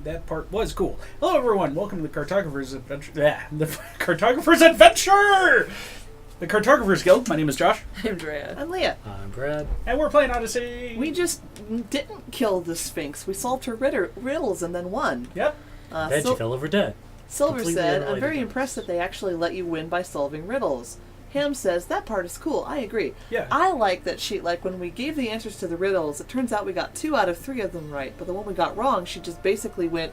That part was cool. Hello, everyone. Welcome to the Cartographer's Adventure. The Cartographer's Adventure! The Cartographer's Guild. My name is Josh. I'm Drea. I'm Leah. I'm Brad. And we're playing Odyssey. We just didn't kill the Sphinx. We solved her riddles and then won. Yep. Then she fell over dead. Silver Completely said, I'm unrelated very to impressed that they actually let you win by solving riddles. Ham says, that part is cool. I agree. Yeah. I like that she, when we gave the answers to the riddles, it turns out we got 2 out of 3 of them right, but the one we got wrong, she just basically went,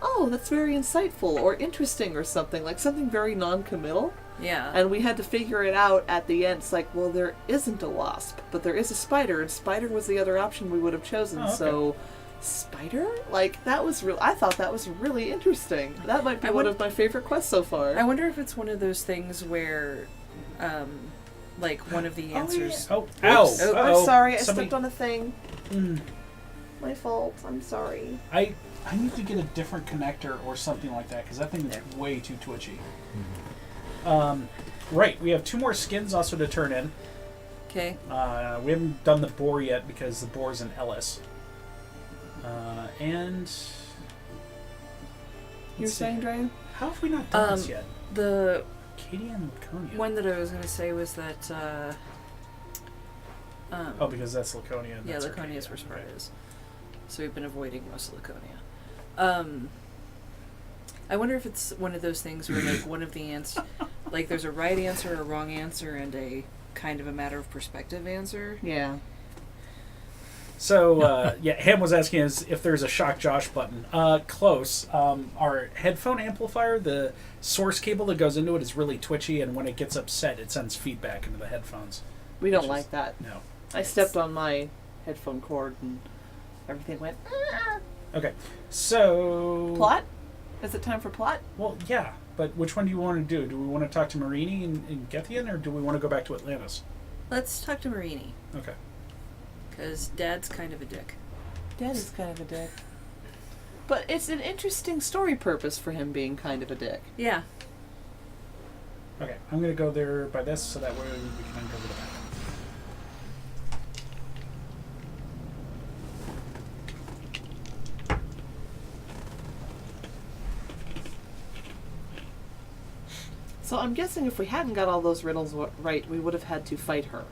oh, that's very insightful or interesting or something, like something very non-committal. Yeah. And we had to figure it out at the end. It's like, well, there isn't a wasp, but there is a spider, and spider was the other option we would have chosen, Oh, okay. so... Spider? That was real. I thought that was really interesting. That might be one of my favorite quests so far. I wonder if it's one of those things where, one of the answers... Oh, ow. Oh, I'm sorry. I stepped on a thing. My fault. I'm sorry. I need to get a different connector or something like that, because that thing is way too twitchy. Right, we have 2 more skins also to turn in. Okay. We haven't done the boar yet because the boar's in Ellis. And... You were saying, Drea? How have we not done this yet? The Acadia and Laconia. one that I was going to say was that... because that's Laconia. And yeah, that's Laconia is Arcadia. where Sparta is. So we've been avoiding most of Laconia. I wonder if it's one of those things where, one of the answers... there's a right answer, a wrong answer, and a kind of a matter of perspective answer. Yeah. So, Ham was asking us if there's a Shock Josh button. Close. Our headphone amplifier, the source cable that goes into it is really twitchy, and when it gets upset, it sends feedback into the headphones. We don't like that. No. I stepped on my headphone cord and everything went... Okay, so... Plot? Is it time for plot? Well, yeah, but which one do you want to do? Do we want to talk to Marini and Gethian, or do we want to go back to Atlantis? Let's talk to Marini, Okay. because Dad's kind of a dick. Dad is kind of a dick. But it's an interesting story purpose for him being kind of a dick. Yeah. Okay, I'm going to go there by this, so that way we can uncover the back. So I'm guessing if we hadn't got all those riddles right, we would have had to fight her.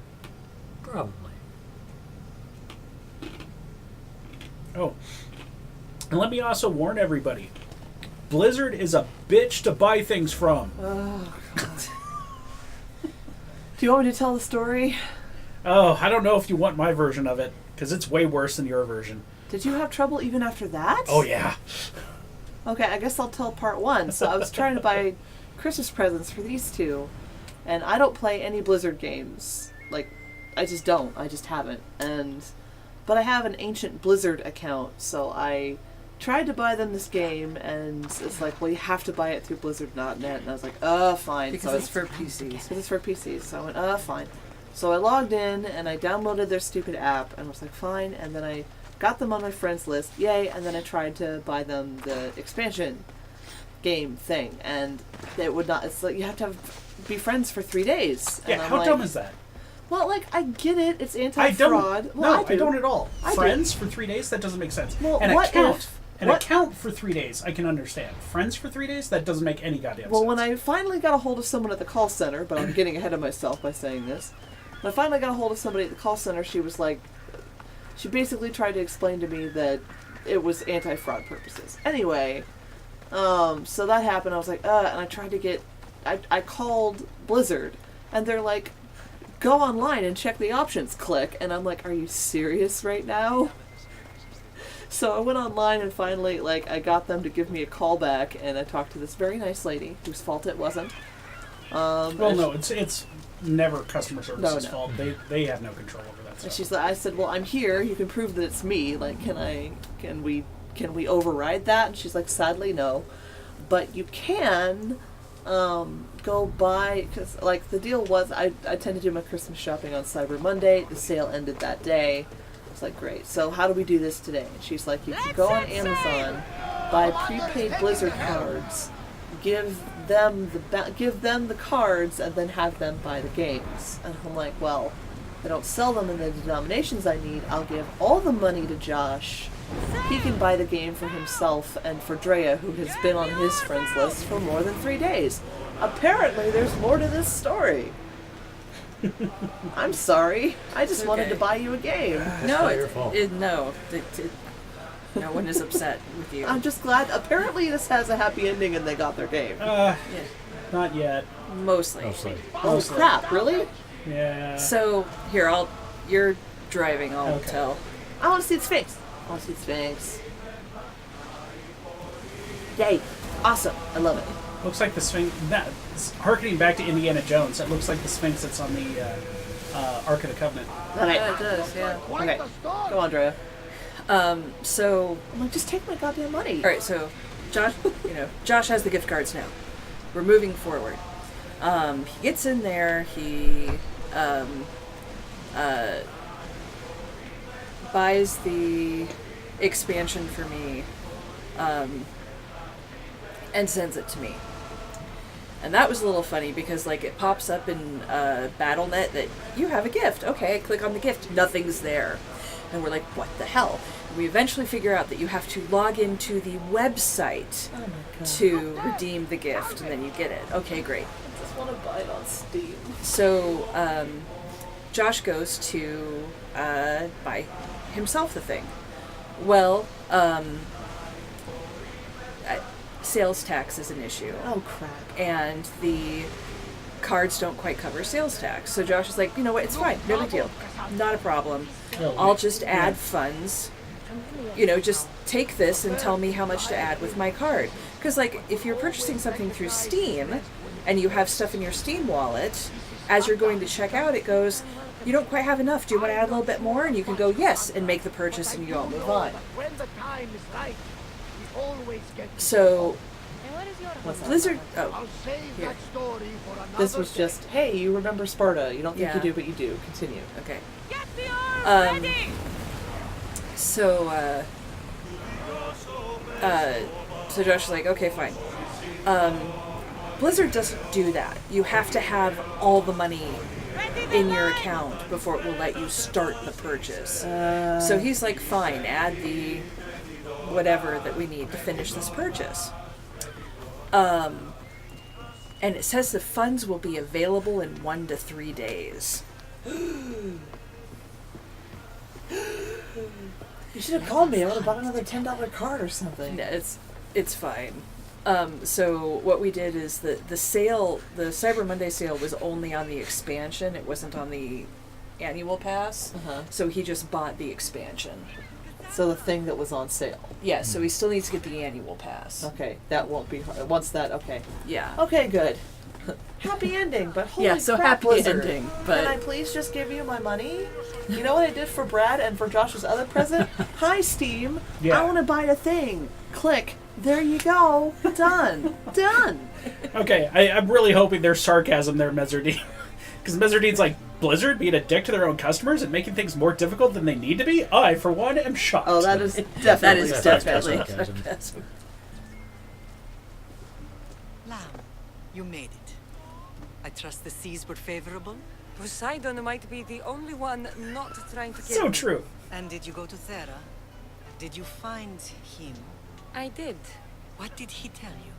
Probably. Oh. And let me also warn everybody. Blizzard is a bitch to buy things from. Oh, God. Do you want me to tell the story? Oh, I don't know if you want my version of it, because it's way worse than your version. Did you have trouble even after that? Oh, yeah. Okay, I guess I'll tell part 1. So I was trying to buy Christmas presents for these 2, and I don't play any Blizzard games. I just don't. I just haven't. But I have an ancient Blizzard account, so I tried to buy them this game, and it's like, well, you have to buy it through Blizzard.net, and I was like, fine. Because so it's for PCs. Because it's for PCs, so I went, fine. So I logged in, and I downloaded their stupid app, and was like, fine, and then I got them on my friends list, yay, and then I tried to buy them the expansion game thing, and it would not. It's like you have to be friends for 3 days. Yeah, and I'm how like, dumb is that? Well, I get it. It's anti-fraud. I don't at all. I Friends for 3 days? That doesn't make sense. Well, An what account. if- An what- account for 3 days, I can understand. Friends for 3 days? That doesn't make any goddamn Well, sense. when I finally got a hold of someone at the call center, but I'm getting ahead of myself by saying this. When I finally got a hold of somebody at the call center, she was like, she basically tried to explain to me that it was anti-fraud purposes. Anyway, so that happened. I was like, and I tried to get, I called Blizzard, and they're like, go online and check the options, click. And I'm like, are you serious right now? So I went online and finally, I got them to give me a call back, and I talked to this very nice lady, whose fault it wasn't. Well, no, it's never customer service's No. fault. They have no control over that And stuff. I said, well, I'm here. You can prove that it's me. Can we override that? And she's like, sadly, no. But you can go buy, because the deal was I tend to do my Christmas shopping on Cyber Monday. The sale ended that day. I was like, great. So how do we do this today? And she's like, you can go on Amazon, buy prepaid Blizzard cards, give them the cards, and then have them buy the games. And I'm like, well, If I don't sell them in the denominations I need, I'll give all the money to Josh. He can buy the game for himself and for Drea, who has been on his friends list for more than 3 days. Apparently, there's more to this story. I'm sorry. I just wanted to buy you a game. That's No, not your fault. no one is upset with you. I'm just glad. Apparently, this has a happy ending and they got their game. Yeah, Not yet. mostly. Mostly. Oh, crap. Really? Yeah. So here, you're driving. I'll Okay. tell. I want to see the Sphinx. I want to see the Sphinx. Yay. Awesome. I love it. Looks like the Sphinx. Harkening back to Indiana Jones, it looks like the Sphinx that's on the Ark of the Covenant. Okay. Yeah, it does. Yeah. Okay. Go on, Drea. So I'm like, just take my goddamn money. all right. So Josh has the gift cards now. We're moving forward. He gets in there. He buys the expansion for me, and sends it to me. And that was a little funny because like it pops up in BattleNet that you have a gift. Okay, I click on the gift. Nothing's there. And we're like, what the hell? We eventually figure out that you have to log into the website to redeem the gift, and then you get it. Okay, great. I just want to buy it on Steam. So Josh goes to buy himself the thing. Well, sales tax is an issue. Oh, crap. And the cards don't quite cover sales tax. So Josh is like, you know what, it's fine, no big deal. Not a problem. I'll just add funds. Just take this and tell me how much to add with my card. Because, like, if you're purchasing something through Steam and you have stuff in your Steam wallet, as you're going to check out, it goes, you don't quite have enough. Do you want to add a little bit more? And you can go, yes, and make the purchase, and you all move on. So, Blizzard... Oh, here. This was just, hey, you remember Sparta. You don't think Yeah. you do, but you do. Continue. Okay. So Josh is like, okay, fine. Blizzard doesn't do that. You have to have all the money in your account before it will let you start the purchase. So he's like, fine, add the whatever that we need to finish this purchase. And it says the funds will be available in 1 to 3 days. You should have called me. I would have bought another $10 card or something. No, it's fine. So what we did is the Cyber Monday sale was only on the expansion. It wasn't on the annual pass. Uh-huh. So he just bought the expansion. So the thing that was on sale. Yeah, so he still needs to get the annual pass. Okay, that won't be hard. Once that, okay. Yeah. Okay, good. Happy ending, but holy Yeah, so crap, happy Blizzard. ending, but- Can I please just give you my money? You know what I did for Brad and for Josh's other present? Hi, Steam. Yeah. I want to buy a thing. Click. There you go. Done. Done. Okay, I'm really hoping there's sarcasm there, Mezzardine. Because Mezzardine's like, Blizzard being a dick to their own customers and making things more difficult than they need to be? I, for one, am shocked. Oh, that is That definitely is sarcasm. definitely sarcasm. sarcasm. Lamb, you made it. I trust the seas were favorable. Poseidon might be the only one not trying to kill So me. true. And did you go to Thera? Did you find him? I did. What did he tell you?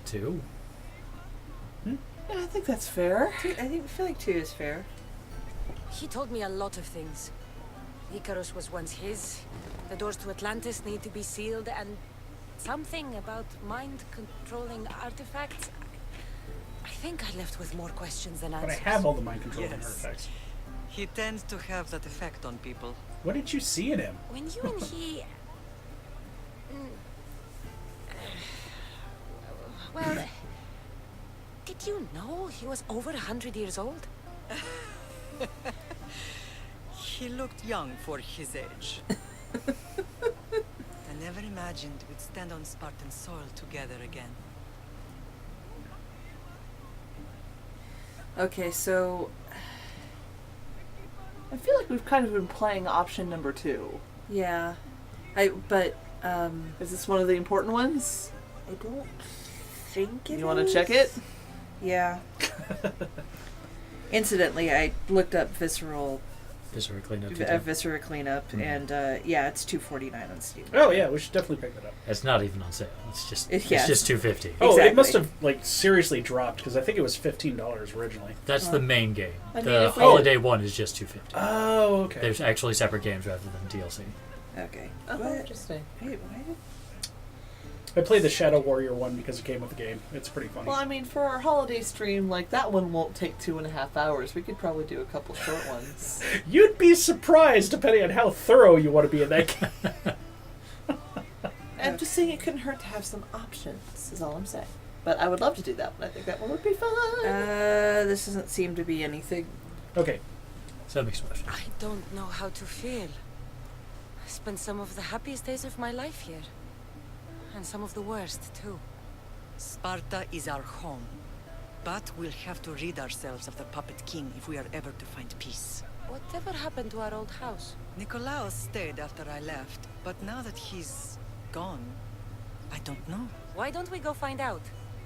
2. Yeah, I think that's fair. I feel like 2 is fair. He told me a lot of things. Icarus was once his. The doors to Atlantis need to be sealed, and something about mind-controlling artifacts. I think I left with more questions than But answers. I have all the mind control Yes. artifacts. He tends to have that effect on people. What did you see in him? When you and he... Well, did you know he was over 100 years old? He looked young for his age. I never imagined we'd stand on Spartan soil together again. Okay, so I feel like we've kind of been playing option number 2. yeah, Is this one of the important ones? I don't think it You want to check it? Yeah. Incidentally, I looked up visceral Cleanup. Viscera cleanup, and yeah, it's $2.49 on Steam. Oh yeah, we should definitely pick that up. It's not even on sale. It's just Yeah, it's just $2.50. Oh, Exactly. it must have like seriously dropped because I think it was $15 originally. That's the main game. I mean, The if we- holiday one is just $2.50. Oh, okay. There's actually separate games rather than DLC. Okay. Oh, What? interesting. Wait, why did... I played the Shadow Warrior one because it came with the game. It's pretty funny. Well, I mean, for our holiday stream, like, that one won't take 2.5 hours. We could probably do a couple short ones. You'd be surprised depending on how thorough you want to be in that game. I'm just saying it couldn't hurt to have some options, is all I'm saying. But I would love to do that one. I think that one would be fun. This doesn't seem to be anything. Okay. So mixed emotions. I don't know how to feel. I spent some of the happiest days of my life here. And some of the worst, too. Sparta is our home. But we'll have to rid ourselves of the puppet king if we are ever to find peace. Whatever happened to our old house? Nikolaos stayed after I left, but now that he's gone, I don't know. Why don't we go find out?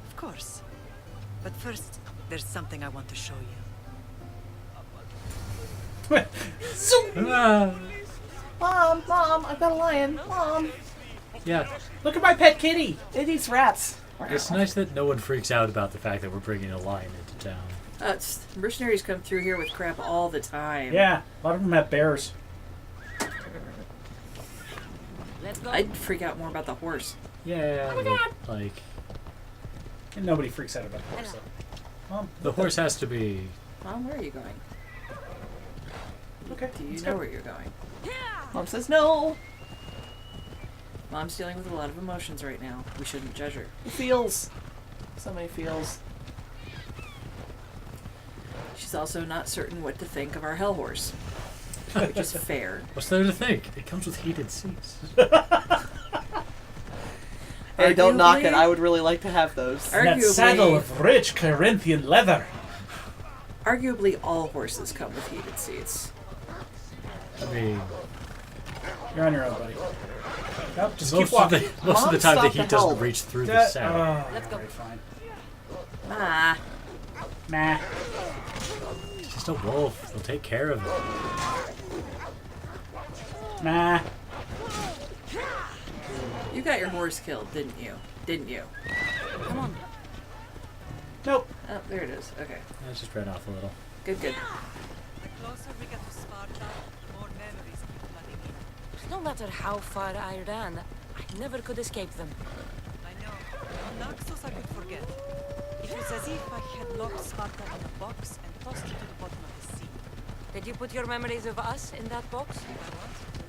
Of course. But first, there's something I want to show you. Ah, Mom, I've got a lion. Mom, yeah, Look at my pet kitty. it eats rats. it's nice that no one freaks out about the fact that we're bringing a lion into town. Mercenaries come through here with crap all the time. Yeah, a lot of them have bears. Let's go. I'd freak out more about the horse. Yeah, but, like And nobody freaks out about the horse, though. Mom, the horse has to be. Mom, where are you going? okay. Do you let's know go. where you're going? Mom says no. Mom's dealing with a lot of emotions right now. We shouldn't judge her. Feels. So many feels. She's also not certain what to think of our hell horse, which is fair. What's there to think? It comes with heated seats. Hey, don't knock it. Arguably- I would really like to have those. That saddle Arguably, of rich Corinthian leather. arguably all horses come with heated seats. I mean, You're on your own, buddy. Nope, just most keep walking. of the Mom, time the stop heat the doesn't help. reach through the That- saddle. Let's go. alright, fine. Ah, Nah. It's just a wolf. They'll take care of it. Nah. you got your horse killed, didn't you? Didn't you? Come on. Nope. Oh, there it is. Okay, I just ran off a little. good. The closer we get to Sparta, the more memories keep flooding in. No matter how far I ran, I never could escape them. I know. Naxos I could forget. It was as if I had locked Sparta in a box and tossed it to the bottom of the sea. Did you put your memories of us in that box? If I wanted to.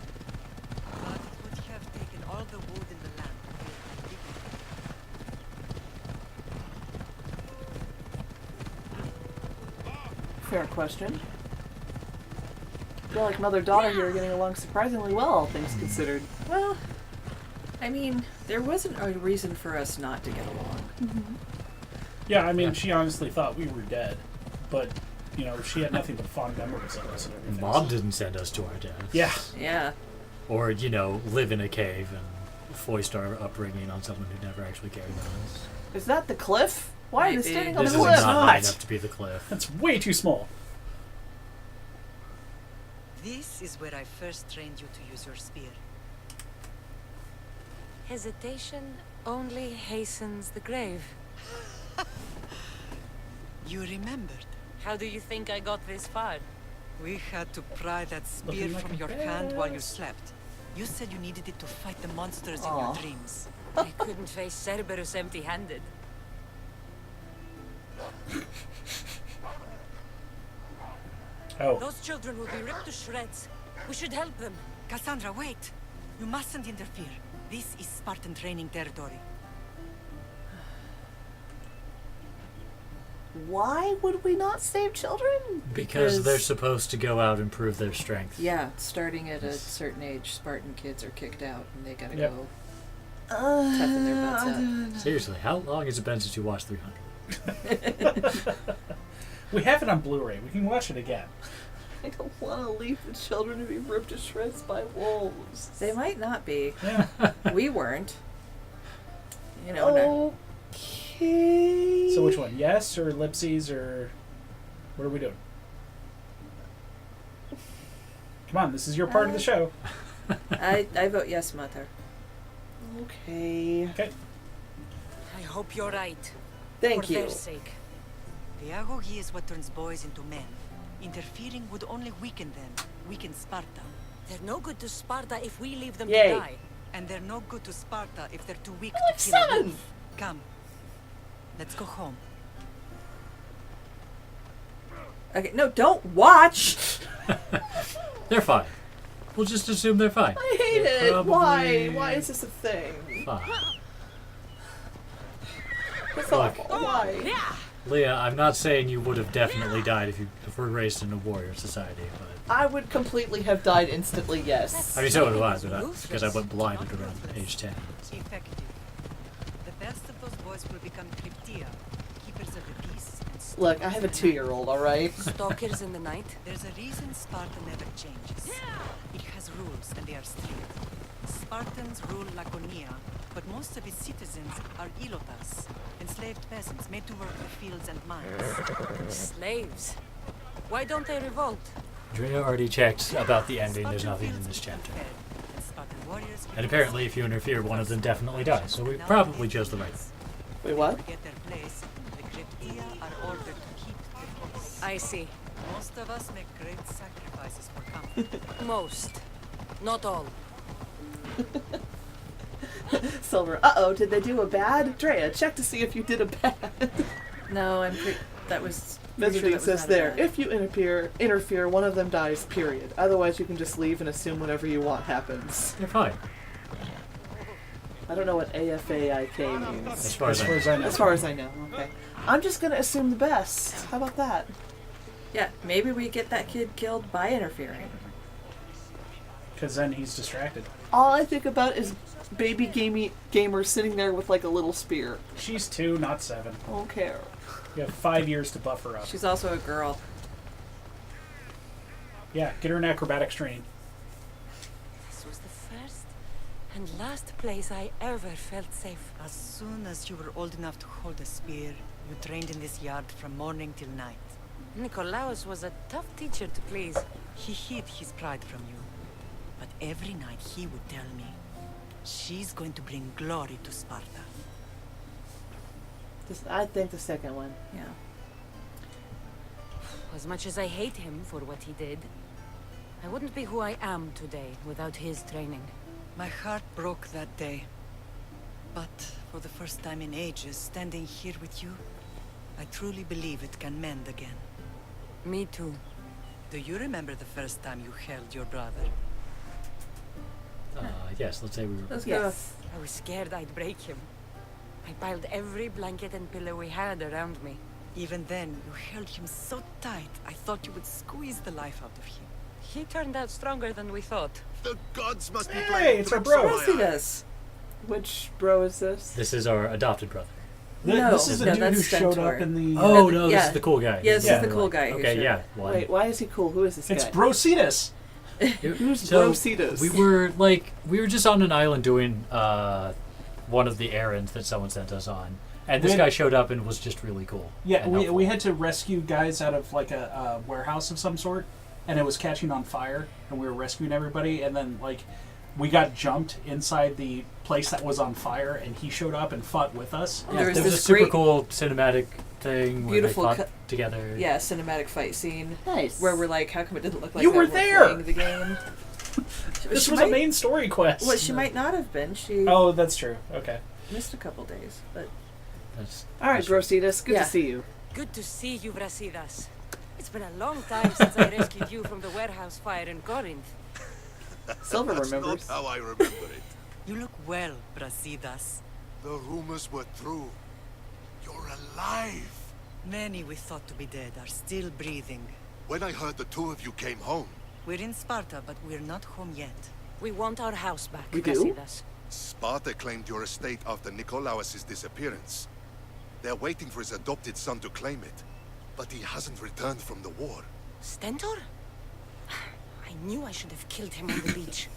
But it would have taken all the wood in the land to build a big Fair question. I feel like mother-daughter here are getting along surprisingly well, all things considered. Well, I mean, there wasn't a reason for us not to get along. Yeah, I mean, she honestly thought we were dead, but you know, she had nothing but fond memories of us and everything. Mom didn't send us to our deaths. Yeah. Yeah. Or, live in a cave and foist our upbringing on someone who never actually cared about us. Is that the cliff? Why are they Maybe. standing on This the is cliff? not Not. high enough to be the cliff. That's way too small. This is where I first trained you to use your spear. Hesitation only hastens the grave. You remembered. How do you think I got this far? We had to pry that spear Looking like from a your hand while you badass. slept. You said you needed it to fight the monsters in Aw. your dreams. I couldn't face Cerberus empty-handed. Oh. Those children will be ripped to shreds. We should help them. Kassandra, wait! You mustn't interfere. This is Spartan training territory. Why would we not save children? Because they're Because- supposed to go out and prove their strength. Yeah, starting at a certain age, Spartan kids are kicked out and they gotta Yep. go toughen their butts up. Seriously, how long has it been since you watched 300? We have it on Blu-ray. We can watch it again. I don't want to leave the children to be ripped to shreds by wolves. They might not be. Yeah. We weren't. You know, no. Okay. So which one? Yes or ellipses or what are we doing? Come on, this is your part of the show. I vote yes, Mother. Okay. Okay. I hope you're right. Thank for you. their sake. The agoge is what turns boys into men. Interfering would only weaken them, weaken Sparta. They're no good to Sparta if we leave them Yay. to die. And they're no good to Sparta if they're too weak My to kill a son! wolf. Come. Let's go home. Okay, no, don't watch! They're fine. We'll just assume they're fine. I hate They're it. probably Why? Why is this a thing? Fine. It's Look. awful. Why? Leah, I'm not saying you would have definitely died if you were raised in a warrior society, but I would completely have died instantly, yes. I mean, so would I, but Ruthless. because I went blinded around age 10. Effective. The best of those boys will become Cryptia, keepers of the peace. And Look, I have a 2-year-old, alright? Stalkers in the night. There's a reason Sparta never changes. It has rules, and they are strict. Spartans rule Laconia, but most of its citizens are ilotas, enslaved peasants made to work the fields and mines. Slaves. Why don't they revolt? Drea already checked about the ending. There's Spartan nothing in fields this keep them chapter. fed, and Spartan warriors keep And them apparently, if you interfere, one of them definitely dies. So we probably chose the right. Wait, what? To get their place, the Cryptia are ordered to keep the peace. I see. Most of us make great sacrifices for comfort. Most. Not all. Silver, uh-oh, did they do a bad? Drea, check to see if you did a bad. No, that was. pretty sure Visiting that was says not a there, bad. if you interfere, one of them dies, period. Otherwise, you can just leave and assume whatever you want happens. They're fine. I don't know what AFAIK means. As far as As I far know. as I know. As far as I know, okay. I'm just gonna assume the best. How about that? Yeah, maybe we get that kid killed by interfering. Because then he's distracted. All I think about is baby gamer sitting there with like a little spear. She's 2, not 7. I don't care. You have 5 years to buff her up. She's also a girl. Yeah, get her in acrobatics training. This was the first and last place I ever felt safe. As soon as you were old enough to hold a spear, you trained in this yard from morning till night. Nikolaos was a tough teacher to please. He hid his pride from you. But every night he would tell me, she's going to bring glory to Sparta. I think the second one. Yeah. As much as I hate him for what he did, I wouldn't be who I am today without his training. My heart broke that day. But for the first time in ages, standing here with you, I truly believe it can mend again. Me too. Do you remember the first time you held your brother? Yes, let's say we were. Let's go. Yes. I was scared I'd break him. I piled every blanket and pillow we had around me. Even then, you held him so tight, I thought you would squeeze the life out of him. He turned out stronger than we thought. The gods must be Hey, playing it's our tricks bro. on Let's see my eye. this. Which bro is this? This is our adopted brother. No, This is the no, dude that's who showed Stentor. up in the... Oh no, this yeah. is the cool guy. Yeah, this is the cool guy who Okay, showed yeah. up. One. Wait, why is he cool? Who is this It's guy? Brocetus. Who's So, Brocetus? we were just on an island doing one of the errands that someone sent us on, and this We- guy showed up and was just really cool. Yeah, and we helpful. had to rescue guys out of like a warehouse of some sort, and it was catching on fire, and we were rescuing everybody, and then like we got jumped inside the place that was on fire, and he showed up and fought with us. Yeah, There was there was a this super great- cool cinematic thing where Beautiful they fought cut- together. Yeah, cinematic fight scene Nice. where we're like, how come it didn't look like You that were when there! playing the game? This She was a might- main story quest. Well, she might not have been. She Oh, that's true. Okay. missed a couple days, but That's, All right, that's right. Brocetus, good Yeah. to see you. Good to see you, Brasidas. It's been a long time since I rescued you from the warehouse fire in Corinth. Silver That's remembers. not how I remember it. You look well, Brasidas. The rumors were true. You're alive. Many we thought to be dead are still breathing. When I heard the two of you came home, We're in Sparta, but we're not home yet. We want our house back, We do? Brasidas. Sparta claimed your estate after Nikolaos' disappearance. They're waiting for his adopted son to claim it, but he hasn't returned from the war. Stentor? I knew I should have killed him on the beach.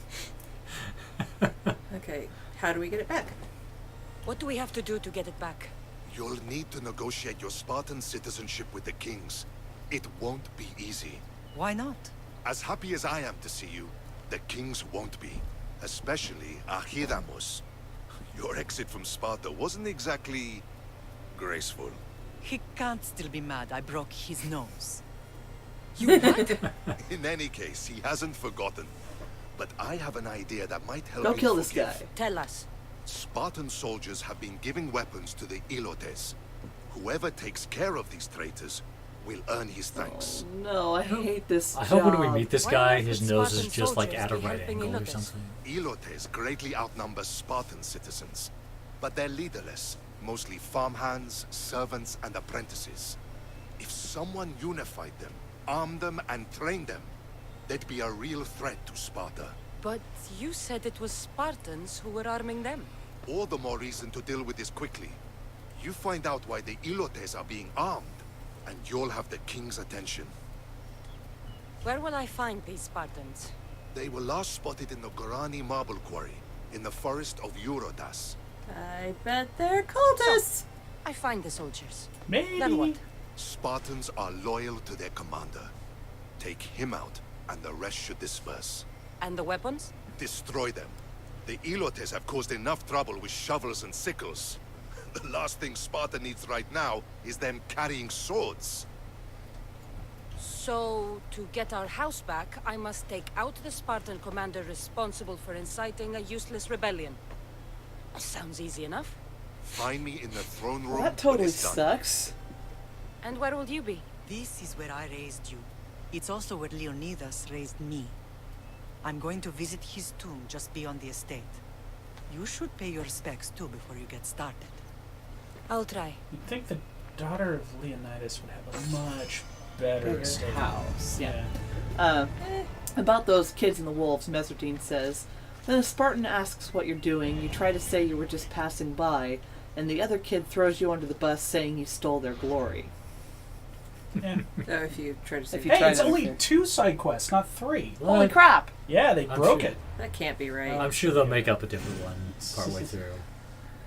okay. How do we get it back? What do we have to do to get it back? You'll need to negotiate your Spartan citizenship with the kings. It won't be easy. Why not? As happy as I am to see you, the kings won't be. Especially Archidamos. Your exit from Sparta wasn't exactly graceful. He can't still be mad I broke his nose. You what? In any case, he hasn't forgotten. But I have an idea that might help Go you kill this forgive. guy. Tell us. Spartan soldiers have been giving weapons to the Ilotes. Whoever takes care of these traitors will earn his thanks. Oh, no, I hate this I job. hope when we meet this Why guy, not his let nose is Spartan just like soldiers at a be right helping angle or Ilotes? something. Ilotes greatly outnumber Spartan citizens, but they're leaderless, mostly farmhands, servants, and apprentices. If someone unified them, armed them, and trained them, they'd be a real threat to Sparta. But you said it was Spartans who were arming them. All the more reason to deal with this quickly. You find out why the Ilotes are being armed, and you'll have the king's attention. Where will I find these Spartans? They were last spotted in the Gorani marble quarry, in the forest of Eurotas. I bet they're cultists. I find the soldiers. Maybe. Then what? Spartans are loyal to their commander. Take him out, and the rest should disperse. And the weapons? Destroy them. The Ilotes have caused enough trouble with shovels and sickles. The last thing Sparta needs right now is them carrying swords. So, to get our house back, I must take out the Spartan commander responsible for inciting a useless rebellion. Sounds easy enough. Find me in the throne room Well, that when totally it's done. sucks. And where will you be? This is where I raised you. It's also where Leonidas raised me. I'm going to visit his tomb just beyond the estate. You should pay your respects too before you get started. I'll try. You'd think the daughter of Leonidas would have a much better Bigger estate. house. Yeah. About those kids and the wolves, Meserdine says, then a Spartan asks what you're doing, you try to say you were just passing by, and the other kid throws you under the bus saying you stole their glory. Yeah. If you try to say If you Hey, try it's to only interfere. 2 side quests, not 3. Holy crap! Yeah, they I'm broke sure- it. that can't be right. I'm sure they'll make up a different one partway through.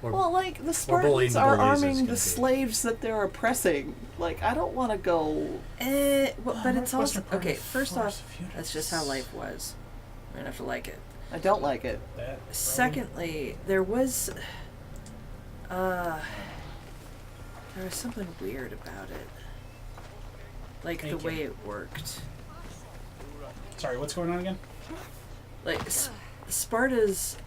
Or, Well, like, the bullying Spartans the are bullies is arming gonna the be- slaves that they're oppressing. Like, I don't want to go... But it's also Northwestern part okay. of First Forest off, of Eunuchs. that's just how life was. I'm gonna have to like it. I don't like it. That Secondly, there was something weird about it, like Thank the you. way it worked. Sorry, what's going on again? Like Sparta's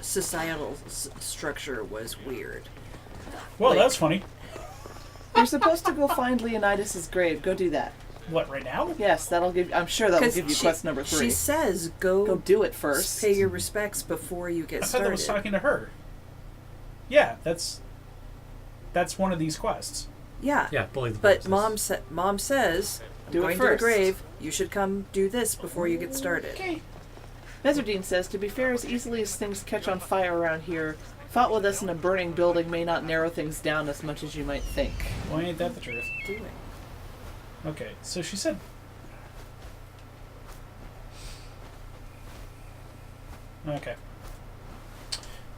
societal structure was weird. Well, Like- that's funny. You're supposed to go find Leonidas' grave. Go do that. What, right now? Yes, that'll give... I'm sure that'll 'Cause give you quest number 3. She says go Go do it first. pay your respects before you get I thought started. that was talking to her. Yeah, that's one of these quests. Yeah. yeah, bully the But bullies. mom says, I'm Do it going to the first. grave. You should come do this before you get started. Okay. Meserdine says, to be fair, as easily as things catch on fire around here, fought with us in a burning building may not narrow things down as much as you might think. Well, ain't that the truth? Doing. Okay, so she said... Okay.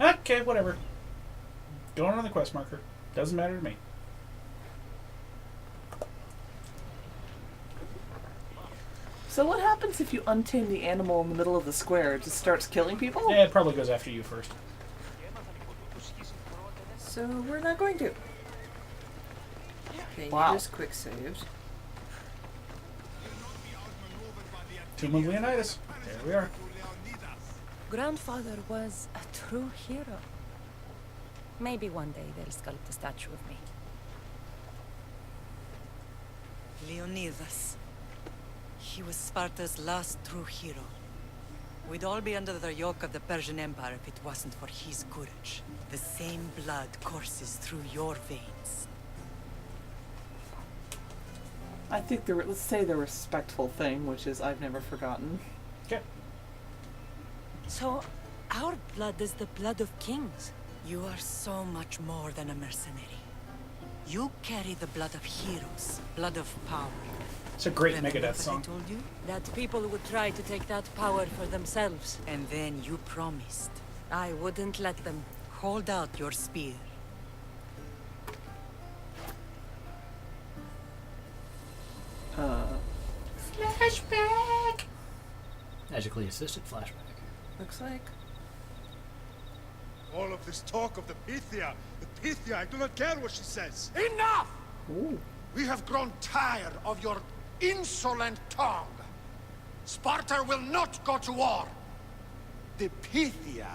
Okay, whatever. Going on the quest marker. Doesn't matter to me. So what happens if you untame the animal in the middle of the square? It just starts killing people? Yeah, it probably goes after you first. So we're not going to. Okay, Wow. you just quick saved. Tomb of Leonidas. There we are. Grandfather was a true hero. Maybe one day they'll sculpt a statue of me. Leonidas. He was Sparta's last true hero. We'd all be under the yoke of the Persian Empire if it wasn't for his courage. The same blood courses through your veins. I think let's say the respectful thing, which is I've never forgotten. Okay. So, our blood is the blood of kings. You are so much more than a mercenary. You carry the blood of heroes, blood of power. It's a great Remember Megadeth what song. I told you? That people would try to take that power for themselves. And then you promised. I wouldn't let them. Hold out your spear. Flashback! Magically assisted flashback. Looks like. All of this talk of the Pythia, I do not care what she says. Enough! Ooh. We have grown tired of your insolent tongue. Sparta will not go to war. The Pythia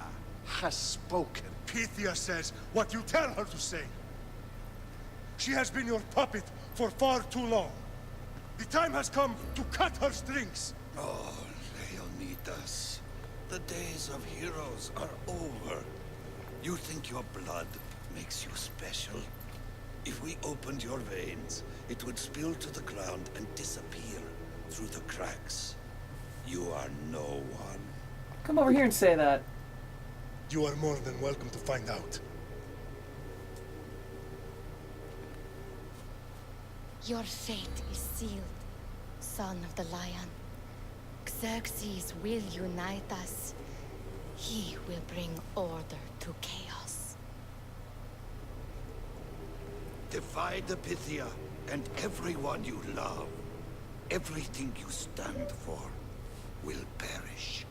has spoken. Pythia says what you tell her to say. She has been your puppet for far too long. The time has come to cut her strings. Oh, Leonidas, the days of heroes are over. You think your blood makes you special? If we opened your veins, it would spill to the ground and disappear through the cracks. You are no one. Come over here and say that. You are more than welcome to find out. Your fate is sealed, son of the lion. Xerxes will unite us. He will bring order to chaos. Divide the Pythia and everyone you love. Everything you stand for will perish.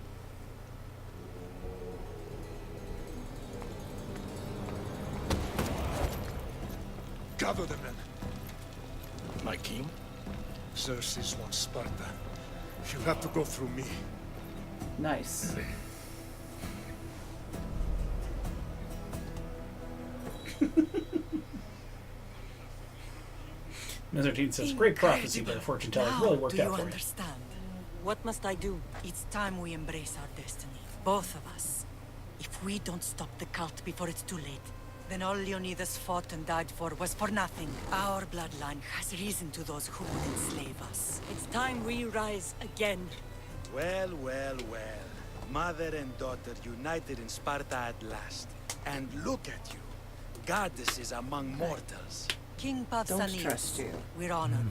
Gather the men. My king? Xerxes wants Sparta. You have to go through me. Nice. Mizartine says, great prophecy by the fortune teller. Now Really worked do out you for you. understand? What must I do? It's time we embrace our destiny. Both of us. If we don't stop the cult before it's too late, then all Leonidas fought and died for was for nothing. Our bloodline has reason to those who would enslave us. It's time we rise again. Well, well, well. Mother and daughter united in Sparta at last. And look at you. Goddesses among mortals. King Don't Pausanias, trust you. we're honored.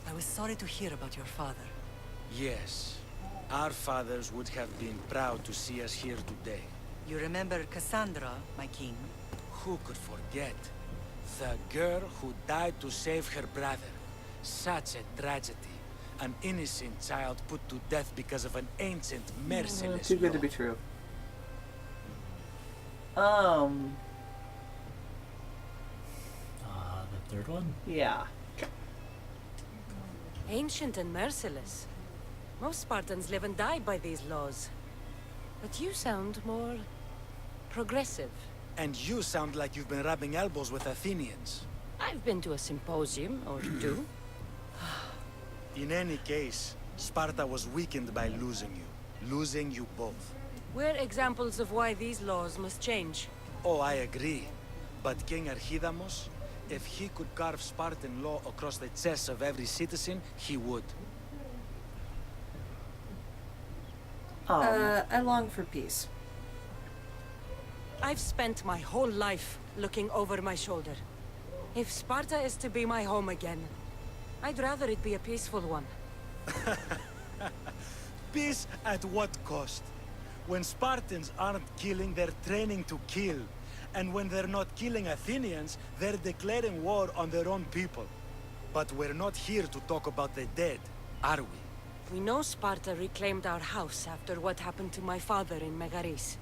I was sorry to hear about your father. Yes. Our fathers would have been proud to see us here today. You remember Kassandra, my king? Who could forget? The girl who died to save her brother. Such a tragedy. An innocent child put to death because of an ancient, merciless Too good to law. be true. The third one? Yeah. Ancient and merciless. Most Spartans live and die by these laws. But you sound more progressive. And you sound like you've been rubbing elbows with Athenians. I've been to a symposium or two. In any case, Sparta was weakened by losing you. Losing you both. We're examples of why these laws must change. Oh, I agree. But King Archidamos, if he could carve Spartan law across the chests of every citizen, he would. I long for peace. I've spent my whole life looking over my shoulder. If Sparta is to be my home again, I'd rather it be a peaceful one. Peace at what cost? When Spartans aren't killing, they're training to kill. And when they're not killing Athenians, they're declaring war on their own people. But we're not here to talk about the dead, are we? We know Sparta reclaimed our house after what happened to my father in Megaris.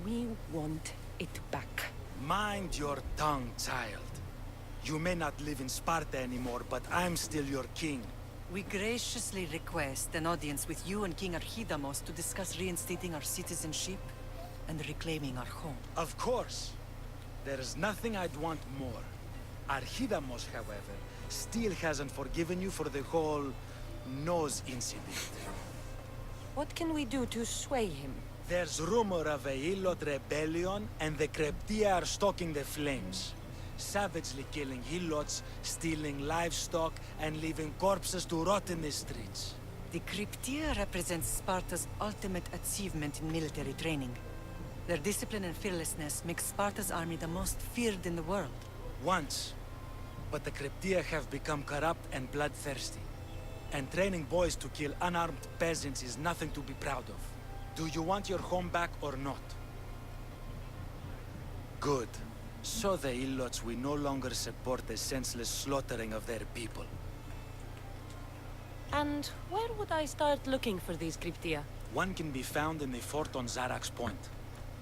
We want it back. Mind your tongue, child. You may not live in Sparta anymore, but I'm still your king. We graciously request an audience with you and King Archidamos to discuss reinstating our citizenship and reclaiming our home. Of course. There is nothing I'd want more. Archidamos, however, still hasn't forgiven you for the whole nose incident. What can we do to sway him? There's rumor of a Hilot rebellion, and the Kreptia are stalking the flames. Savagely killing Hilots, stealing livestock, and leaving corpses to rot in the streets. The Cryptia represents Sparta's ultimate achievement in military training. Their discipline and fearlessness make Sparta's army the most feared in the world. Once. But the Kreptia have become corrupt and bloodthirsty. And training boys to kill unarmed peasants is nothing to be proud of. Do you want your home back or not? Good. So the Ilots will no longer support the senseless slaughtering of their people. And where would I start looking for these cryptia? One can be found in the fort on Zarak's Point.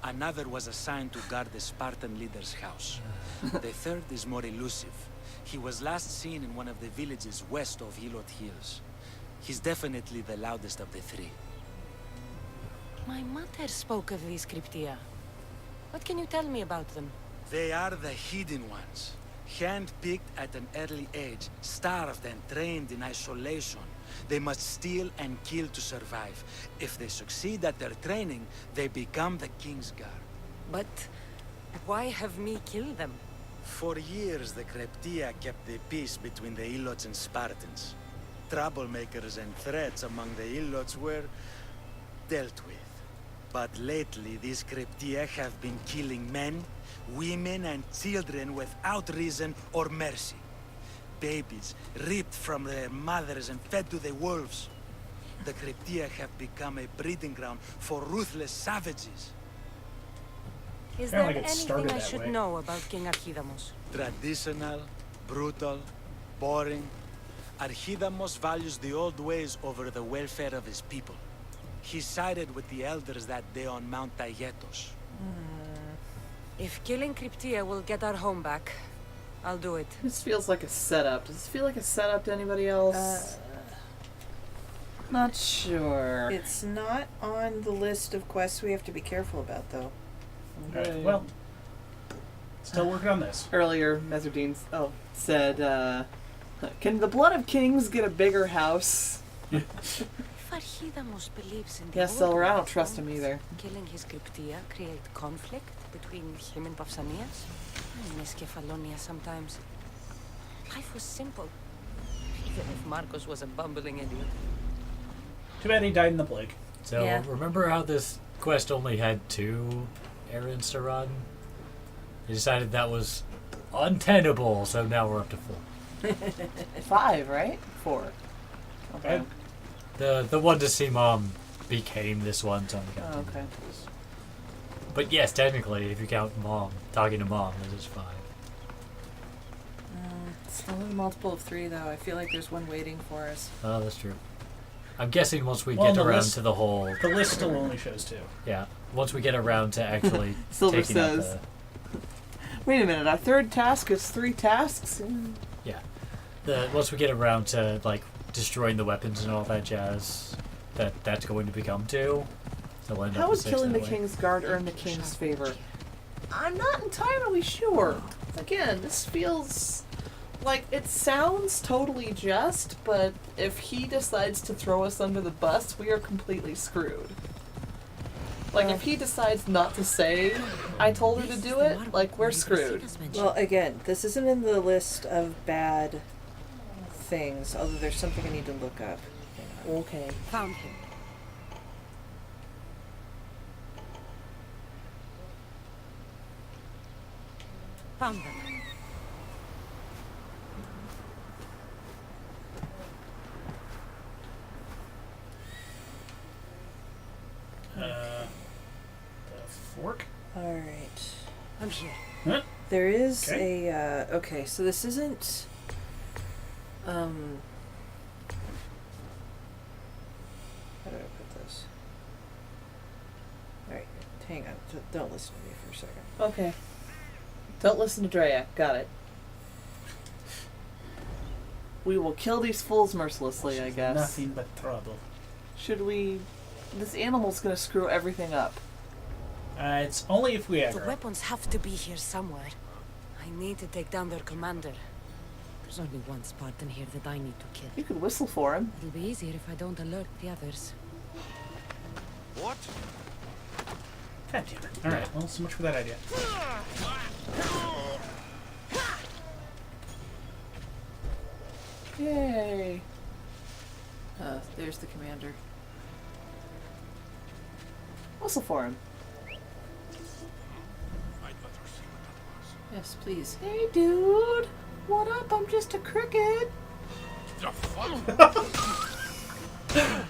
Another was assigned to guard the Spartan leader's house. The third is more elusive. He was last seen in one of the villages west of Hilot Hills. He's definitely the loudest of the three. My mother spoke of these cryptia. What can you tell me about them? They are the hidden ones. Hand-picked at an early age, starved and trained in isolation. They must steal and kill to survive. If they succeed at their training, they become the King's Guard. But why have me kill them? For years, the Cryptia kept the peace between the Ilots and Spartans. Troublemakers and threats among the Ilots were dealt with. But lately, these Cryptia have been killing men, women, and children without reason or mercy. Babies ripped from their mothers and fed to the wolves. The Cryptia have become a breeding ground for ruthless savages. Is Kinda there like it anything started I that should way. know about King Archidamos? Traditional, brutal, boring. Archidamos values the old ways over the welfare of his people. He sided with the elders that day on Mount Taygetos. If killing Cryptia will get our home back, I'll do it. This feels like a setup. Does this feel like a setup to anybody else? Not sure. It's not on the list of quests we have to be careful about, though. Alright, well, still working on this. Earlier, Meserdine said, can the blood of kings get a bigger house? If Archidamos believes in the Yes, old Silver, I don't ways, trust him won't either. Killing his Cryptia create conflict between him and Pausanias? I miss Kefalonia sometimes. Life was simple. Even if Marcos was a bumbling idiot. Too bad he died in the plague. So Yeah. remember how this quest only had 2 errands to run? They decided that was untenable, so now we're up to 4. 5, right? 4. Okay. The one to see Mom became this one, so we got Oh, to- okay. But yes, technically, if you count Mom, talking to Mom, this is 5. It's only a multiple of 3, though. I feel like there's one waiting for us. Oh, that's true. I'm guessing once we Well, get the around list- to the whole... The list still only shows 2. Yeah, once we get around to actually Silver taking out says- Wait a minute, our third task is 3 tasks? once we get around to, like, destroying the weapons and all that jazz, that's going to become 2. So we'll end up How with would 6 killing the that way. King's Guard earn the King's favor? I'm not entirely sure. Again, this feels like it sounds totally just, but if he decides to throw us under the bus, we are completely screwed. Like, if he decides not to say, I told her to do it, like, we're screwed. Well, again, this isn't in the list of bad things, although there's something I need to look up. Okay. Found him. Found them. The fork? Alright. I'm here. Huh? There is Okay. a, okay, so this isn't, how do I put this? Alright, hang on, don't listen to me for a second. Okay. Don't listen to Drea. Got it. We will kill these fools mercilessly, I guess. Nothing but trouble. Should we... This animal's gonna screw everything up. It's only if we The aggro. weapons have to be here somewhere. I need to take down their commander. There's only one Spartan here that I need to kill. You could whistle for him. It'll be easier if I don't alert the others. What? God damn it. Alright, well, so much for that idea. Yay. There's the commander. Whistle for him. Yes, please. Hey, dude. What up? I'm just a cricket. I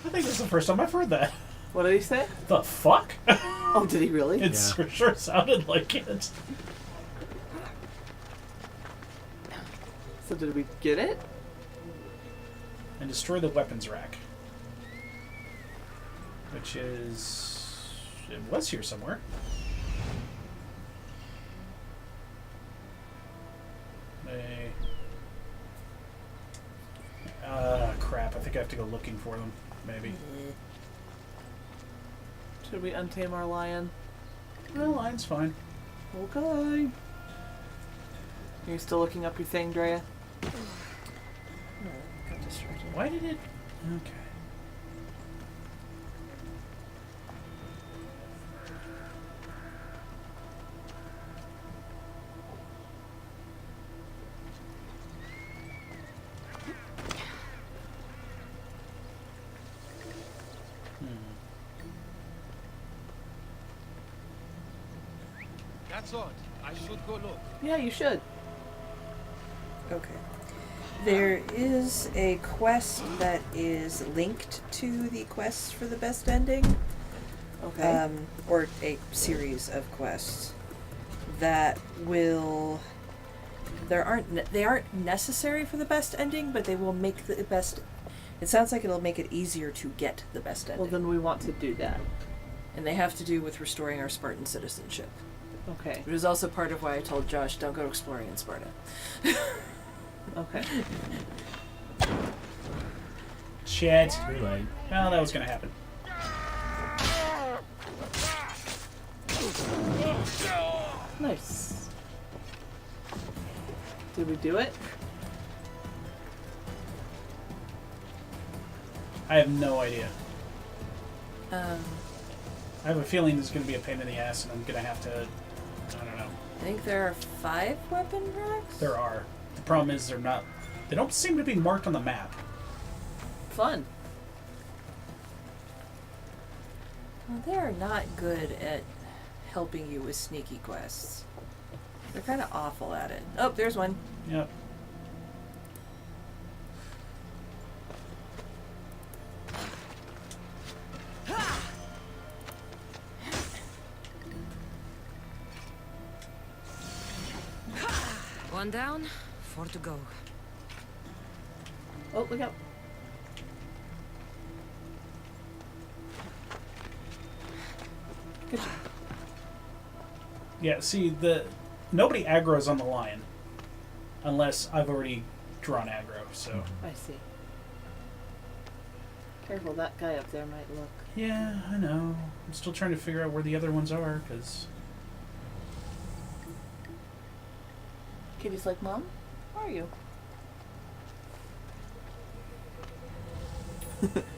think this is the first time I've heard that. What did he say? The fuck? Oh, did he really? It sure sounded like it. So did we get it? And destroy the weapons rack. Which is... It was here somewhere. Crap. I think I have to go looking for them. Maybe. Should we untame our lion? No, lion's fine. Okay. Are you still looking up your thing, Drea? No, got distracted. Why did it... Okay. That's odd. I should go look. Yeah, you should. Okay. There is a quest that is linked to the quests for the best ending. Okay. Or a series of quests that will... They aren't necessary for the best ending, but they will make the best... It sounds like it'll make it easier to get the best ending. Well, then we want to do that. And they have to do with restoring our Spartan citizenship. Okay. It was also part of why I told Josh, don't go exploring in Sparta. Okay. Shit. Too late. Well, that was gonna happen. Nice. Did we do it? I have no idea. I I have a feeling this is gonna be a pain in the ass, and I'm gonna have to... I don't know. think there are 5 weapon racks? There are. The problem is they're not... They don't seem to be marked on the map. Fun. Well, they are not good at helping you with sneaky quests. They're kind of awful at it. Oh, there's one. Yep. One down, 4 to go. Oh, look out. Good job. Yeah, see, nobody aggro's on the lion. Unless I've already drawn aggro, so... I see. Careful, that guy up there might look. Yeah, I know. I'm still trying to figure out where the other ones are, because... Kitty's like, Mom, where are you?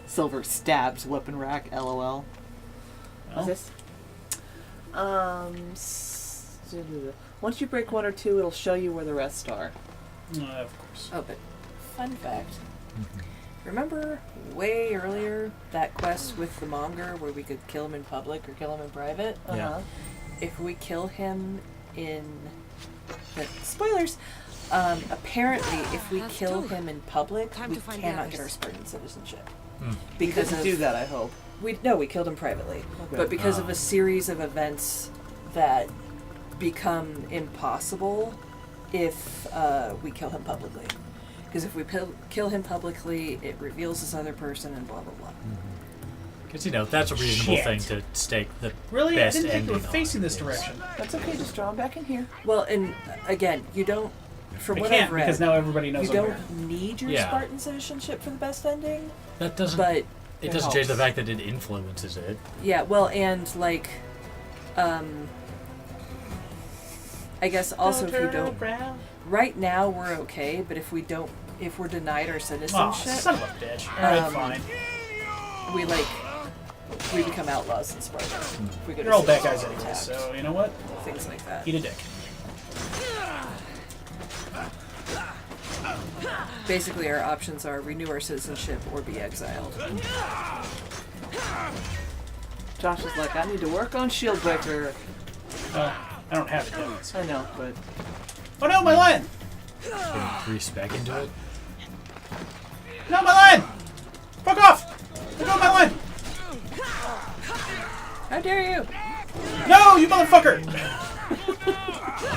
Silver stabs weapon rack, LOL. What's this? Once you break 1 or 2, it'll show you where the rest are. Of course. Oh, but fun fact. Remember way earlier that quest with the monger where we could kill him in public or kill him in private? Yeah. If we kill him in... Spoilers! Apparently, if we kill him in public, we cannot get our Spartan citizenship. Because do that, I hope. We killed him privately. Okay. But because of a series of events that become impossible if we kill him publicly. Because if we kill him publicly, it reveals this other person and blah, blah, blah. Because, that's a reasonable Shit. thing to stake the Really? best I didn't think ending they were facing on, this is- direction. That's okay, just draw him back in here. Well, and again, you don't... From I what can't, I've read, because now everybody knows you I'm don't here. need your Yeah. Spartan citizenship for the best ending, That doesn't... but it doesn't change the helps. fact that it influences it. yeah, well, and I guess also if you don't... Right now we're okay, but if we're denied our Oh, citizenship, son of a bitch. Alright, fine. we become outlaws in Sparta. If we go to You're all bad cities guys and anyway, attacked, so you know what? things like that. Eat a dick. Basically, our options are renew our citizenship or be exiled. Josh is like, I need to work on shield breaker. I don't have it yet. I know, but... Oh no, my lion! Re-spec into it. No, my lion! Fuck off! Let go of my lion! How dare you! No, you motherfucker!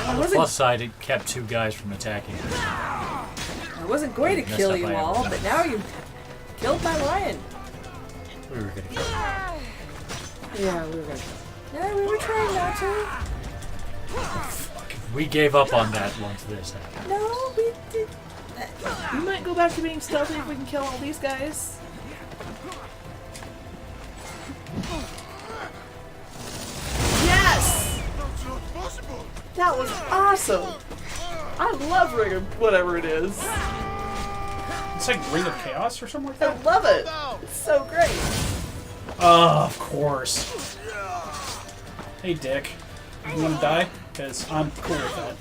On the plus side, it kept 2 guys from attacking it. I wasn't going to Messed kill up you by all, everything. but now you Killed my lion. We were gonna kill him. Yeah, we were gonna. Yeah, we were trying not to. We gave up on that once this happened. No, we did. We might go back to being stealthy if we can kill all these guys. Yes! That's not possible! That was awesome! I love Ring of whatever it is. It's like Ring of Chaos or something like that. I love it! It's so great. Oh, of course. Hey, Dick. You want to die? Because I'm cool with that.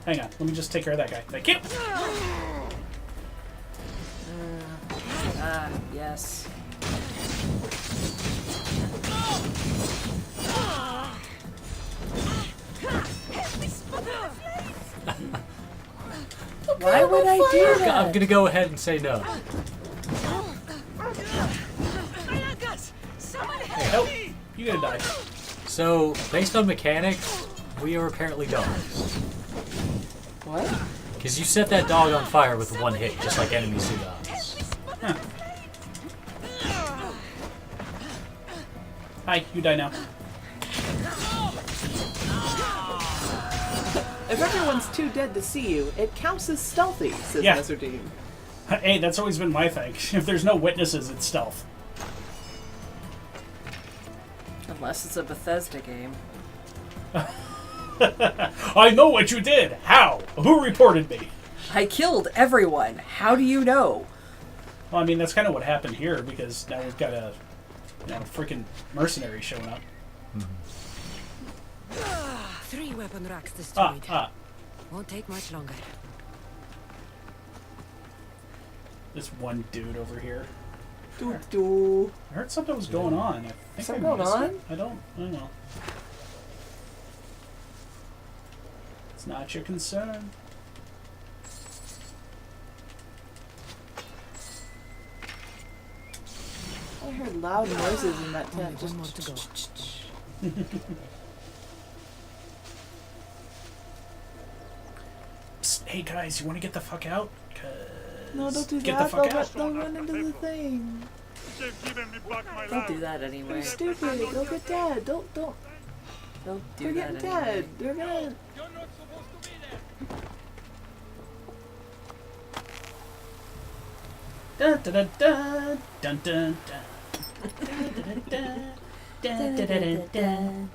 Hang on. Let me just take care of that guy. Thank you. Yes. Why would I do that? I'm gonna go ahead and say no. Hey, help. You're gonna die. So, based on mechanics, we are apparently dogs. What? Because you set that dog on fire with one hit, just like enemies do to us. Huh. Hi, you die now. If everyone's too dead to see you, it counts as stealthy, says Yeah. Mezzardine. Hey, that's always been my thing. If there's no witnesses, it's stealth. Unless it's a Bethesda game. I know what you did. How? Who reported me? I killed everyone. How do you know? Well, I mean, that's kind of what happened here, because now we've got a, freaking mercenary showing up. 3 weapon racks destroyed. Won't take much longer. This one dude over here. Do. I heard something was going on. I think Something I going missed on? it. I don't know. It's not your concern. I heard loud noises in that tent. One more to go. Psst, hey guys, you want to get the fuck out? No, don't do Get that. the fuck out. They'll run into the thing. They've given me back my Don't do land. that anyway. They're stupid. They'll get dead. Don't. Don't They're do that getting anyway. dead. They're gonna. You're not supposed to be there. Dun dun dun dun dun dun dun. Dun, dun, dun, dun, dun, dun, dun.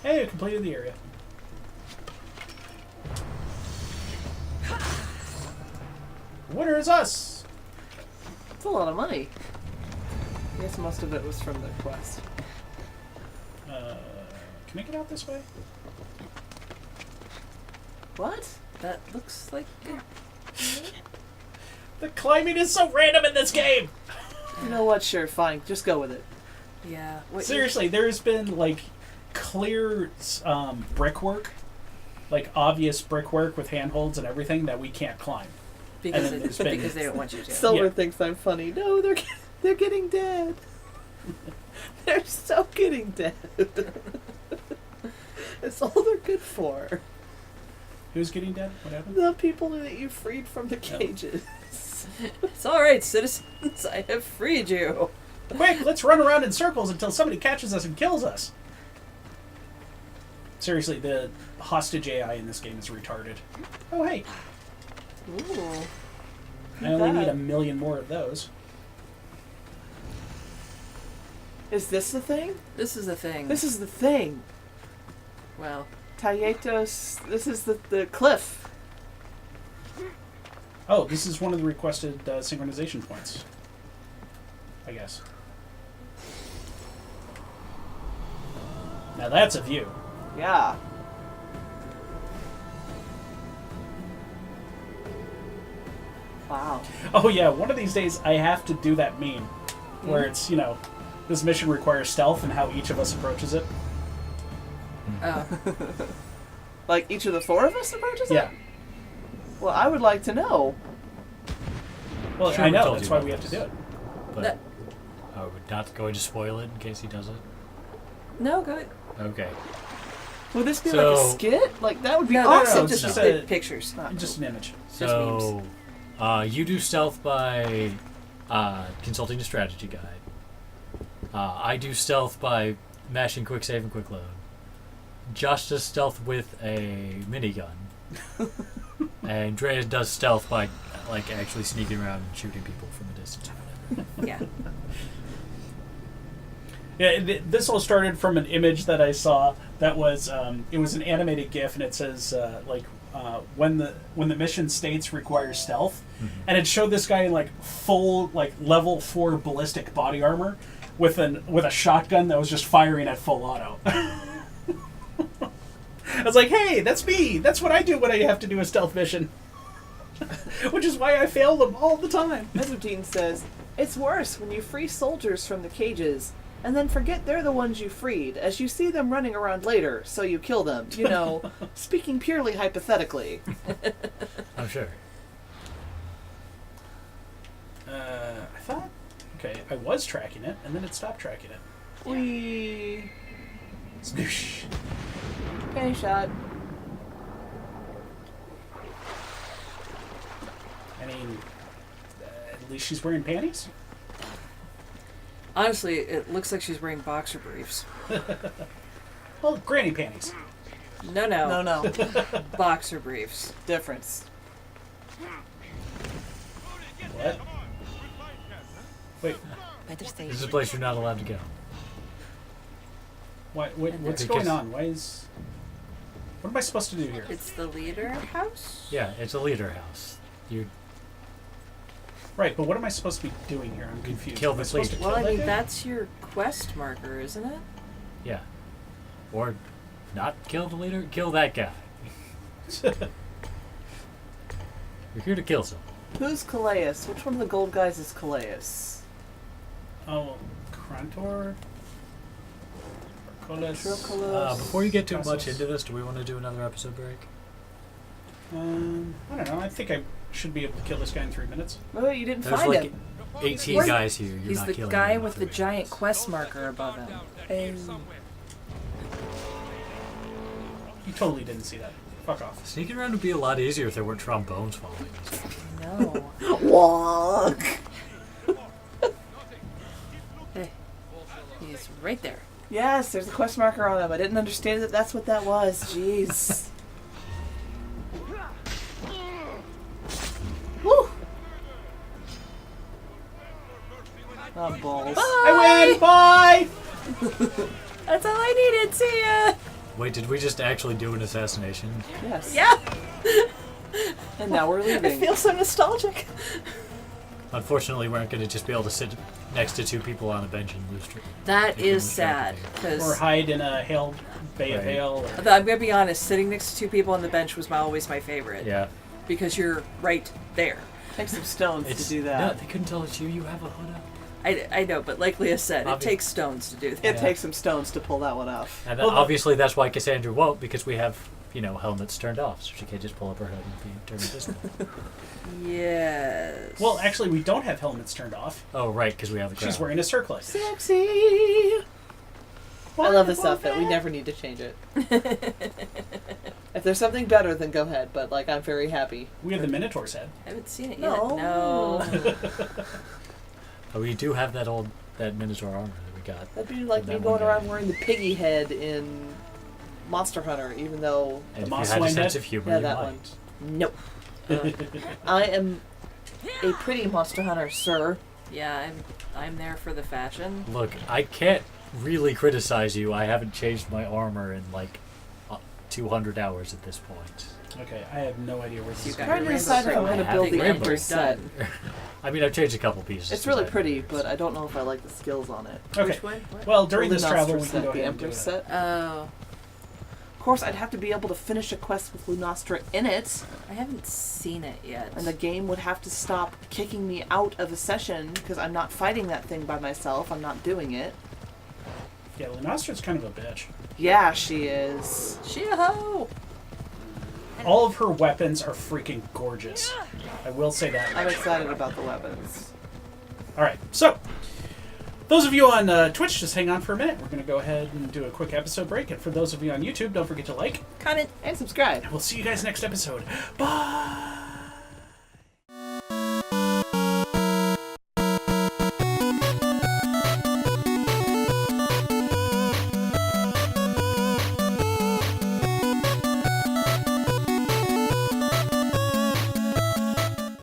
Hey, I completed the area. The winner is us! It's a lot of money. I guess most of it was from the quest. Can I get out this way? What? That looks like The climbing is so random in this game! You know what? Sure, fine. Just go with it. yeah. Seriously, there's been, like, clear brickwork, like, obvious brickwork with handholds and everything that we can't climb. Because and then there's been- because they don't want you to. Silver Yeah. thinks I'm funny. No, they're getting dead. They're so getting dead. It's all they're good for. Who's getting dead? What happened? The people that you freed from the cages. It's all right, citizens. I have freed you. Quick, let's run around in circles until somebody catches us and kills us. Seriously, the hostage AI in this game is retarded. Oh, hey. Ooh. I only need that? 1 million more of those. Is this the thing? This is the thing. This is the thing. well. Tayetos. This is the cliff. Oh, this is one of the requested synchronization points. I guess. Now that's a view. Yeah. Wow. Oh yeah, one of these days I have to do that meme. Where it's, this mission requires stealth and how each of us approaches it. Oh. Like each of the 4 of us approaches it? Yeah. Well, I would like to know. Well, Sure, I we know, told that's you why about we have to this. do it. But That- are we not going to spoil it in case he does it? No, go ahead. Okay. Would this be like So- a skit? Like that would be No, awesome. it's just a- pictures. Just an image. So, you do stealth by consulting the strategy guide. I do stealth by mashing quick save and quick load. Josh does stealth with a minigun. And Drea does stealth by like actually sneaking around and shooting people from a distance or whatever. Yeah. Yeah, this all started from an image that I saw that was it was an animated GIF, and it says when the mission states requires stealth, and it showed this guy in like full like level 4 ballistic body armor with a shotgun that was just firing at full auto. I was like, hey, that's me. That's what I do when I have to do a stealth mission. Which is why I fail them all the time. Mezzotine says, it's worse when you free soldiers from the cages and then forget they're the ones you freed as you see them running around later, so you kill them. You know, speaking purely hypothetically. I'm sure. I thought, okay, I was tracking it, and then it stopped tracking it. Whee! Snoosh. Penny shot. I mean, at least she's wearing panties. Honestly, it looks like she's wearing boxer briefs. Well, granny panties. No. No. Boxer briefs. Difference. What? Wait, Better stay This is a place you're not allowed to go. what's Because- going on? What am I supposed to do here? It's the leader house? Yeah, it's a leader house. You Right, but what am I supposed to be doing here? I'm confused. Kill Am I this supposed to leader. Well, I kill that mean, guy? that's your quest marker, isn't it? yeah. Or not kill the leader, kill that guy. You're here to kill someone. Who's Calais? Which one of the gold guys is Calais? Oh, Krantor? Colas? Before you get too much Castles. into this, do we want to do another episode break? I don't know. I think I should be able to kill this guy in 3 minutes. Oh, you didn't There's find like him. 18 What? guys here. You're He's not the killing guy them with in the 3 giant minutes. quest marker above him. You totally didn't see that. Fuck off. Sneaking around would be a lot easier if there weren't trombones following us. No. Walk. Hey, he's right there. Yes, there's a quest marker on him. I didn't understand that that's what that was. Jeez. Woo! Oh, balls. I win! Bye! That's all I needed. See ya. Wait, did we just actually do an assassination? Yes. Yeah. And now we're I leaving. feel so nostalgic. Unfortunately, we aren't going to just be able to sit next to 2 people on a bench and lose. That Taking is the sad shot Or because hide in a Bay of Right. Hail. Or... I'm gonna be honest. Sitting next to 2 people on the bench was always my favorite. Yeah. Because you're right there. Take some stones to do No, that. they couldn't tell it's you. You have a hood up. I know, but like Leah said, it Obvi- takes stones to do that. It Yeah. takes some stones to pull that one off. And Well, obviously that's why Cassandra won't, because we have, helmets turned off, so she can't just pull up her hood and be turned invisible. Yes. Well, actually, we don't have helmets turned off. Oh, right, because we have the crown. She's wearing a circlet. Sexy! I love this outfit. We never need to change it. If there's something better, then go ahead. But, I'm very happy. We have the Minotaur's head. I haven't seen it No. yet. No. But we do have that Minotaur armor that we got. That'd be like That me one going guy. around wearing the piggy head in Monster Hunter, even though... And if moss you had a line sense head? of humor, Yeah, you that might. one. Nope. I am a pretty Monster Hunter, sir. Yeah, I'm there for the fashion. Look, I can't really criticize you. I haven't changed my armor in 200 hours at this point. Okay, I have no idea where this You is got going. Trying to your decide if I'm rainbow going to I build have the the rainbow. Emperor's set. I mean, I've changed a couple pieces. It's since really I've pretty, made but I don't know if I like the skills on it. Okay. Which one? What? Well, during The this travel, we Lunostra can go set, the ahead and do Emperor's that. set. Oh, Of course, I'd have to be able to finish a quest with Lunostra in it, I haven't seen it yet. and the game would have to stop kicking me out of a session because I'm not fighting that thing by myself. I'm not doing it. Yeah, Lunostra's kind of a bitch. Yeah, she is. She-ho! All of her weapons are freaking gorgeous. I will say that. I'm excited about the weapons. All right, so Those of you on Twitch, just hang on for a minute. We're going to go ahead and do a quick episode break. And for those of you on YouTube, don't forget to like, comment, and subscribe. We'll see you guys next episode. Bye!